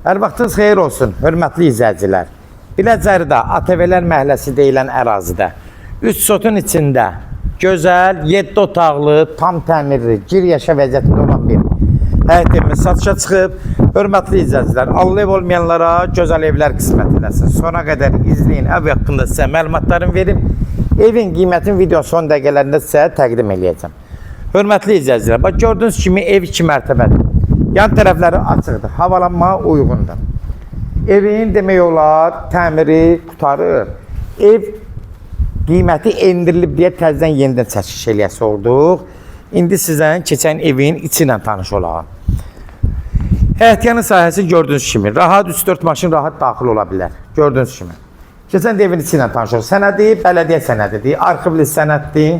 Hər vaxtınız xeyir olsun, hörmətli izləyicilər. Biləcəridə ATV-lər məhəlləsi deyilən ərazidə 3 sotun içində gözəl, 7 otaqlı, tam təmirli, gir yaşa vəziyyətində olan bir həyət evimiz satışa çıxıb. Hörmətli izləyicilər, Allah ev olmayanlara gözəl evlər qismət eləsin. Sona qədər izləyin, ev haqqında sizə məlumatlarını verib, evin qiymətini video son dəqiqələrində sizə təqdim eləyəcəm. Hörmətli izləyicilər, bax gördüyünüz kimi ev 2 mərtəbədir. Yan tərəfləri açıqdır, havalanma uyğundur. Evin demək olar, təmiri qutarır. Ev qiyməti endirilib deyə təzədən yenidən çəkiş eləyəsi olduq. İndi sizdən keçən evin içi ilə tanış olaq. Həyətyanın sahəsi gördüyünüz kimi, rahat 3-4 maşın rahat daxil ola bilər. Gördüyünüz kimi. Keçən evin içi ilə tanış olaq. Sənədi, bələdiyyə sənədidir, arxivli sənəddir.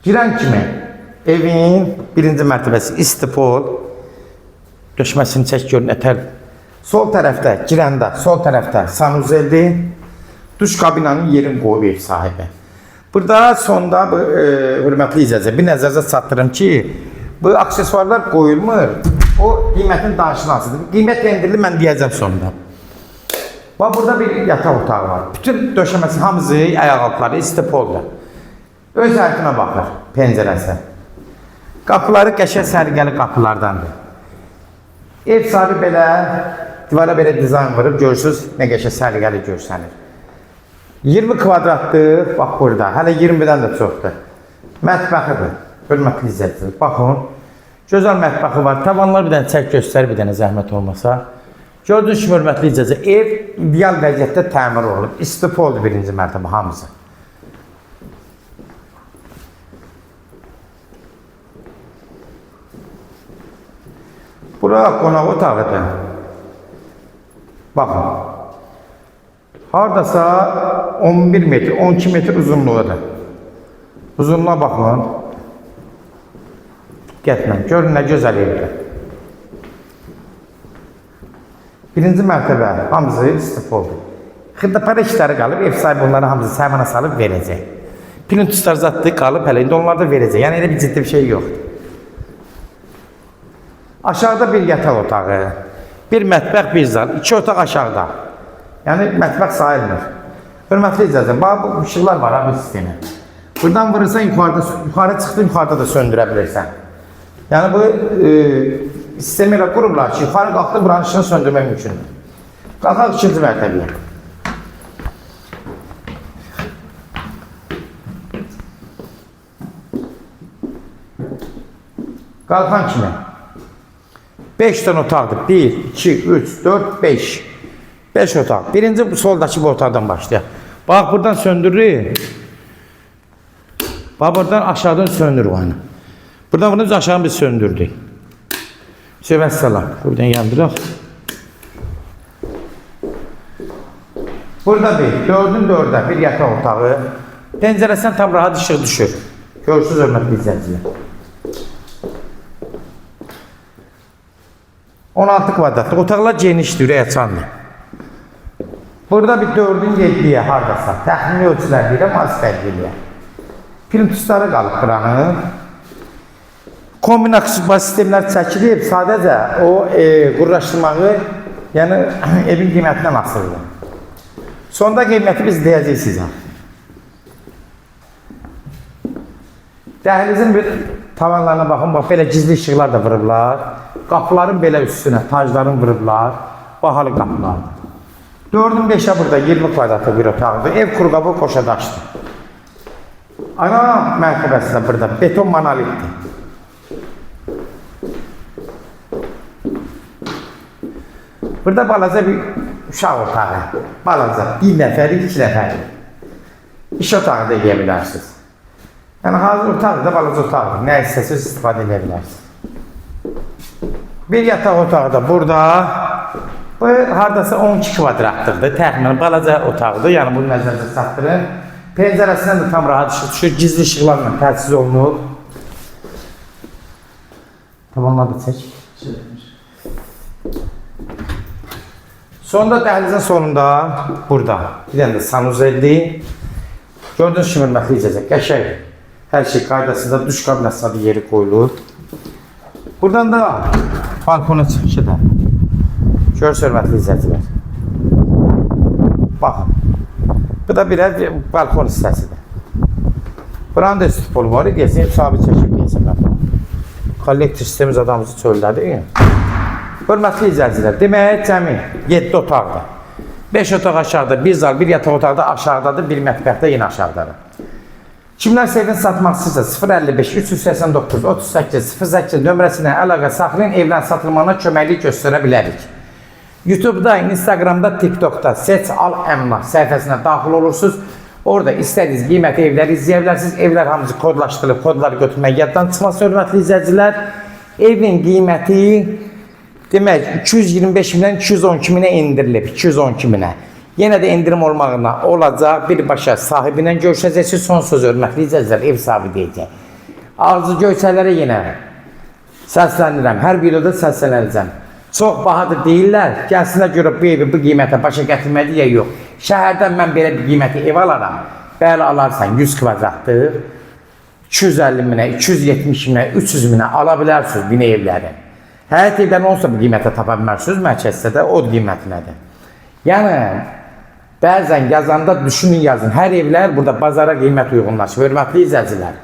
Girən kimi evin birinci mərtəbəsi istipol, döşməsini çək görün, ətər. Sol tərəfdə, girəndə, sol tərəfdə sanuzeldir. Duş kabinanın yerini qoyub ev sahibi. Burada sonda hörmətli izləyicilər, bir nəzərdə çatdırım ki, bu aksesuarlar qoyulmur. O qiymətin danışılmasıdır. Qiymət endirilib, mən deyəcəm sonda. Burada bir yataq otağı var. Bütün döşəməsi hamısı ayaq altları istipoldur. Öz həyətinə baxır, pəncərəsi. Qapıları qəşəng sərgəli qapılardandır. Ev sahibi belə, divara belə dizayn vurub, görürsünüz, nə qəşəng sərgəli görsənir. 20 kvadratdır, bax burada, hələ 20-dən də çoxdur. Mətbəxidir, hörmətli izləyicilər. Baxın, gözəl mətbəxi var. Tavanlar bir dənə çək göstər, bir dənə zəhmət olmasa. Gördüyünüz kimi, hörmətli izləyicilər, ev ideal vəziyyətdə təmir olunub. İstipoldur birinci mərtəbə hamısı. Bura qonaq otağıdır. Baxın. Haradasa 11 metr, 12 metr uzunluğudur. Uzunluğa baxın. Gətirməm. Görün nə gözəl evdir. Birinci mərtəbə hamısı istipoldur. Xırdapara işləri qalıb, ev sahibi onları hamısı səmana salıb verəcək. Plintuslar zatdır, qalıb hələ indi onları da verəcək. Yəni elə bir ciddi bir şey yoxdur. Aşağıda bir yataq otağı, bir mətbəx, bir zal, 2 otaq aşağıda. Yəni mətbəx sayılmır. Hörmətli izləyicilər, bu işıqlar var abi sistemi. Buradan vurursan yuxarı çıxdı, yuxarıda da söndürə bilirsən. Yəni bu sistemi ilə qurublar ki, yuxarı qalxdı, buranın işini söndürmək mümkündür. Qalxaq 2-ci mərtəbəyə. Qalxan kimi 5 tane otaqdır. 1, 2, 3, 4, 5. 5 otaq. Birinci bu soldakı bu otaqdan başlayaq. Bax, buradan söndürürük. Bax, buradan aşağıdan söndürürük onu. Buradan bunu aşağıdan biz söndürdük. Vəssalam. Buradan yandıraq. Burada bir, 4'ün 4'ə bir yataq otağı. Pəncərəsindən tam rahat işıq düşür. Görürsünüz, hörmətli izləyicilər. 16 kvadratlı. Otaqlar genişdir, ürək açandır. Burada bir 4'ün 7'yə haradasa. Təxmini ölçülər deyirəm, az fərqliyə. Plintusları qalıb buranın. Kombinasiya sistemlər çəkilib, sadəcə o qurlaşdırmağı, yəni evin qiymətindən asılıdır. Sonda qiyməti biz deyəcəyik sizə. Dəhlizin bir tavanlarına baxın, bax belə gizli işıqlar da vurublar. Qapıların belə üstünə, tacların vurublar. Bahalı qapılar. 4'ün 5'ə burada 20 kvadratlı bir otaqdır. Ev kurqabı qoşadaşdır. Ana mərtəbəsi də burada beton monolitdir. Burada balaca bir uşaq otağı. Balaca, 1 nəfəri, 2 nəfəri. İş otağı da edə bilərsiniz. Yəni hazır otağı da balaca otaqdır. Nə istəsiniz istifadə edə bilərsiniz. Bir yataq otağı da burada. Bu haradasa 12 kvadratlıqdır. Təxminən balaca otaqdır. Yəni bunu nəzərdə çatdırın. Pəncərəsindən də tam rahat işıq düşür. Gizli işıqlarla təchiz olunur. Tavanları da çək. Sonda dəhlizin sonunda burada. Bir dənə də sanuzeldir. Gördüyünüz kimi hörmətli izləyicilər, qəşəng. Hər şey qaydasında duş kabinasına bir yeri qoyulur. Buradan da balkona çıxışı da. Görürsünüz hörmətli izləyicilər. Baxın. Bu da biraz balkon hissəsidir. Buranın da istipolu var. Deyəsin, sabit çəkib deyəsin. Kollektor sistemimiz adamımızı çöldədir. Hörmətli izləyicilər, demək cəmi 7 otaqdır. 5 otaq aşağıda, 1 zal, 1 yataq otaqda aşağıdadır, 1 mətbəxdə yenə aşağıdadır. Kimlər sevdin satmaq istəyirsə 055 389 38 08 nömrəsinə əlaqə saxlayın, evlən satılmağına köməklik göstərə bilərik. YouTube'da, Instagram'da, TikTok'da seç al əmlak səhifəsinə daxil olursunuz. Orada istədiniz qiyməti evləri izləyə bilərsiniz. Evlər hamısı kodlaşdırılıb, kodları götürmək yaddan çıxması hörmətli izləyicilər. Evin qiyməti demək 225 mindən 212 minə indirilib, 212 minə. Yenə də indirim olmağına olacaq. Birbaşa sahibindən görüşəcəksiniz. Son söz hörmətli izləyicilər, ev sahibi deyəcək. Arzu görsələrə yenə səslənirəm. Hər videoda səslənəcəm. Çox bahadır deyirlər. Gəlsinlər görə bu evi bu qiymətə başa gətirməli ya yox. Şəhərdən mən belə bir qiyməti ev alaram. Bəli alarsan 100 kvadratlıq 250 minə, 270 minə, 300 minə ala bilərsiniz bina evləri. Həyət evlərini olsa bu qiymətə tapa bilmərsiniz. Mərkəzdə də o qiymətinədir. Yəni bəzən yazanda düşünün yazın. Hər evlər burada bazara qiymət uyğunlaşır. Hörmətli izləyicilər.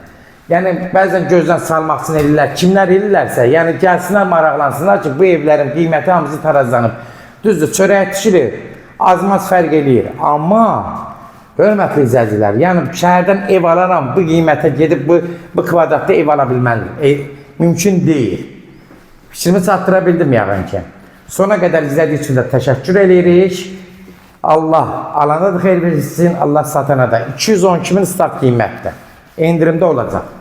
Yəni bəzən gözdən salmaq üçün eləyirlər. Kimlər eləyirlərsə, yəni gəlsinlər maraqlansınlar ki, bu evlərin qiyməti hamısı tarazlanıb. Düzdür, çörək düşürür, azmaz fərq eləyir. Amma hörmətli izləyicilər, yəni şəhərdən ev alaram, bu qiymətə gedib bu kvadratda ev ala bilməliyim. Mümkün deyil. Fikrimi çatdıra bildim yəqin ki. Sona qədər izlədiyi üçün də təşəkkür edirik. Allah alana da xeyir versin, Allah satana da. 212 min start qiymətdir. İndirimdə olacaq.